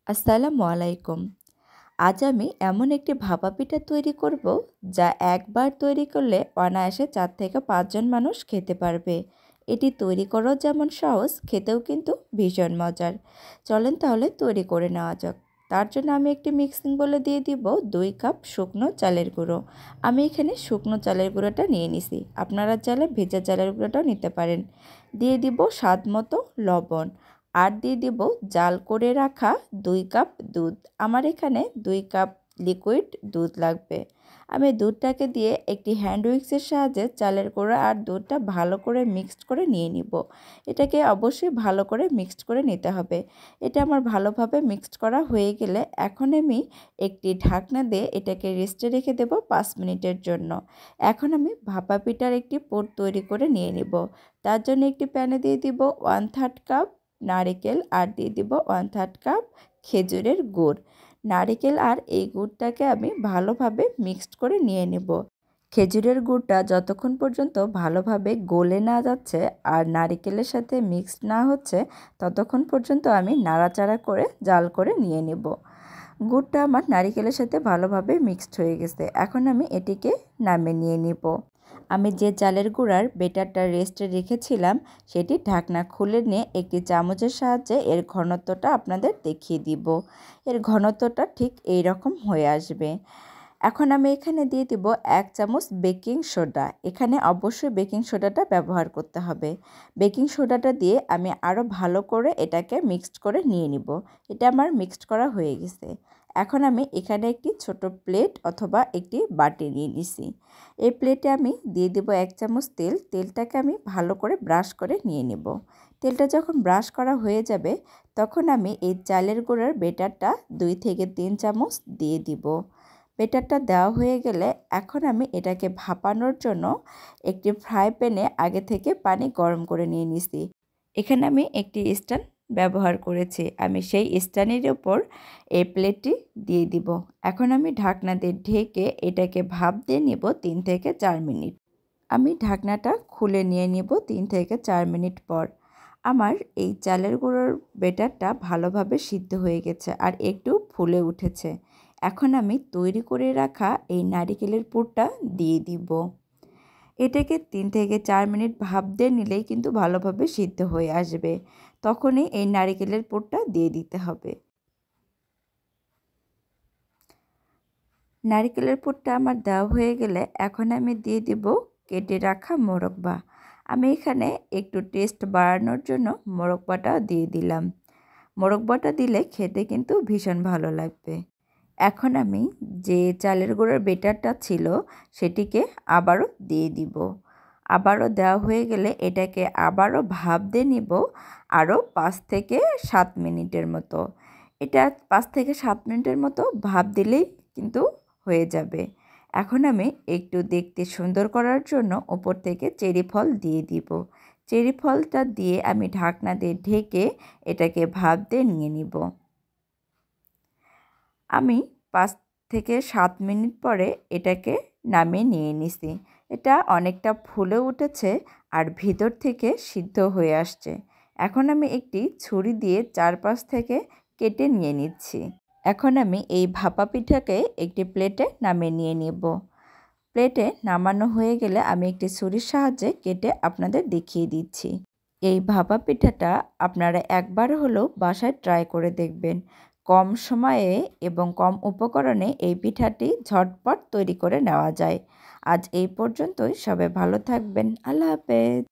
আসসালামু আলাইকুম। আজ আমি এমন একটি ভাপা পিঠা তৈরি করব যা একবার তৈরি করলে অনায়াসে 4 থেকে 5 জন মানুষ খেতে পারবে। এটি তৈরি করাও যেমন সহজ, খেতেও কিন্তু ভীষণ মজার। চলেন তাহলে তৈরি করে নেওয়া যাক। তার জন্য আমি একটি মিক্সিং বোলে দিয়ে দিব 2 কাপ শুকনো চালের গুঁড়ো। আমি এখানে শুকনো চালের গুঁড়োটা নিয়ে নিছি। আপনারা চাইলে ভেজা চালের গুঁড়োটাও নিতে পারেন। দিয়ে দিব স্বাদ মতো লবণ। আর দিয়ে দিব জাল করে রাখা 2 কাপ দুধ। আমার এখানে 2 কাপ লিকুইড দুধ লাগবে। আমি দুধটাকে দিয়ে একটি হ্যান্ড উইক্সের সাহায্যে চালের গুঁড়া আর দুধটা ভালো করে মিক্সড করে নিয়ে নিব। এটাকে অবশ্যই ভালো করে মিক্সড করে নিতে হবে। এটা আমার ভালোভাবে মিক্সড করা হয়ে গেলে এখন আমি একটি ঢাকনা দিয়ে এটাকে রেস্টে রেখে দেব 5 মিনিটের জন্য। এখন আমি ভাপা পিঠার একটি পুর তৈরি করে নিয়ে নিব। তার জন্য একটি প্যানে দিয়ে দিব 1/3 কাপ নারকেল আর দিয়ে দিব 1/3 কাপ খেজুরের গুড়। নারকেল আর এই গুড়টাকে আমি ভালোভাবে মিক্সড করে নিয়ে নেব। খেজুরের গুড়টা যতক্ষণ পর্যন্ত ভালোভাবে গলে না যাচ্ছে আর নারকেলের সাথে মিক্সড না হচ্ছে ততক্ষণ পর্যন্ত আমি নাড়াচাড়া করে জাল করে নিয়ে নেব। গুড়টা আমার নারকেলের সাথে ভালোভাবে মিক্সড হয়ে গেছে। এখন আমি এটিকে নামিয়ে নিয়ে নিব। আমি যে চালের গুঁড়ার বেটারটা রেস্টে রেখেছিলাম সেটি ঢাকনা খুলে নিয়ে একটি চামচের সাহায্যে এর ঘনত্বটা আপনাদের দেখিয়ে দিব। এর ঘনত্বটা ঠিক এই রকম হয়ে আসবে। এখন আমি এখানে দিয়ে দিব 1 চামচ বেকিং সোডা। এখানে অবশ্যই বেকিং সোডাটা ব্যবহার করতে হবে। বেকিং সোডাটা দিয়ে আমি আরও ভালো করে এটাকে মিক্সড করে নিয়ে নিব। এটা আমার মিক্সড করা হয়ে গেছে। এখন আমি এখানে একটি ছোট প্লেট অথবা একটি বাটি নিয়ে নিছি। এই প্লেটে আমি দিয়ে দেব 1 চামচ তেল। তেলটাকে আমি ভালো করে ব্রাশ করে নিয়ে নেব। তেলটা যখন ব্রাশ করা হয়ে যাবে তখন আমি এই চালের গুঁড়ার বেটারটা 2 থেকে 3 চামচ দিয়ে দিব। বেটারটা দেওয়া হয়ে গেলে এখন আমি এটাকে ভাপানোর জন্য একটি ফ্রাই প্যানে আগে থেকে পানি গরম করে নিয়ে নিছি। এখানে আমি একটি স্ট্যান্ড ব্যবহার করেছি। আমি সেই স্ট্যান্ডের উপর এই প্লেটটি দিয়ে দিব। এখন আমি ঢাকনা দিয়ে ঢেকে এটাকে ভাপ দিয়ে নেব 3 থেকে 4 মিনিট। আমি ঢাকনাটা খুলে নিয়ে নেব 3 থেকে 4 মিনিট পর। আমার এই চালের গুঁড়োর বেটারটা ভালোভাবে সিদ্ধ হয়ে গেছে আর একটু ফুলে উঠেছে। এখন আমি তৈরি করে রাখা এই নারিকেলের পুরটা দিয়ে দিব। এটাকে 3 থেকে 4 মিনিট ভাপ দিয়ে নিলেই কিন্তু ভালোভাবে সিদ্ধ হয়ে আসবে। তখনই এই নারিকেলের পুরটা দিয়ে দিতে হবে। নারিকেলের পুরটা আমার দেওয়া হয়ে গেলে এখন আমি দিয়ে দিব কেটে রাখা মোরব্বা। আমি এখানে একটু টেস্ট বাড়ানোর জন্য মোরব্বাটা দিয়ে দিলাম। মোরব্বাটা দিলে খেতে কিন্তু ভীষণ ভালো লাগবে। এখন আমি যে চালের গুঁড়োর বেটারটা ছিল সেটিকে আবারও দিয়ে দিব। আবারও দেওয়া হয়ে গেলে এটাকে আবারও ভাপ দিয়ে নিব আরও 5 থেকে 7 মিনিটের মতো। এটা 5 থেকে 7 মিনিটের মতো ভাপ দিলেই কিন্তু হয়ে যাবে। এখন আমি একটু দেখতে সুন্দর করার জন্য উপর থেকে চেরি ফল দিয়ে দিব। চেরি ফলটা দিয়ে আমি ঢাকনা দিয়ে ঢেকে এটাকে ভাপ দিয়ে নিয়ে নিব। আমি 5 থেকে 7 মিনিট পরে এটাকে নামিয়ে নিয়ে নিছি। এটা অনেকটা ফুলে উঠেছে আর ভিতর থেকে সিদ্ধ হয়ে আসছে। এখন আমি একটি ছুরি দিয়ে চারপাশ থেকে কেটে নিয়ে নিচ্ছি। এখন আমি এই ভাপা পিঠাকে একটি প্লেটে নামিয়ে নিয়ে নেব। প্লেটে নামানো হয়ে গেলে আমি একটি ছুরির সাহায্যে কেটে আপনাদের দেখিয়ে দিচ্ছি। এই ভাপা পিঠাটা আপনারা একবার হলেও বাসায় ট্রাই করে দেখবেন। কম সময়ে এবং কম উপকরণে এই পিঠাটি ঝটপট তৈরি করে নেওয়া যায়। আজ এই পর্যন্তই। সবাই ভালো থাকবেন। আল্লাহ হাফেজ।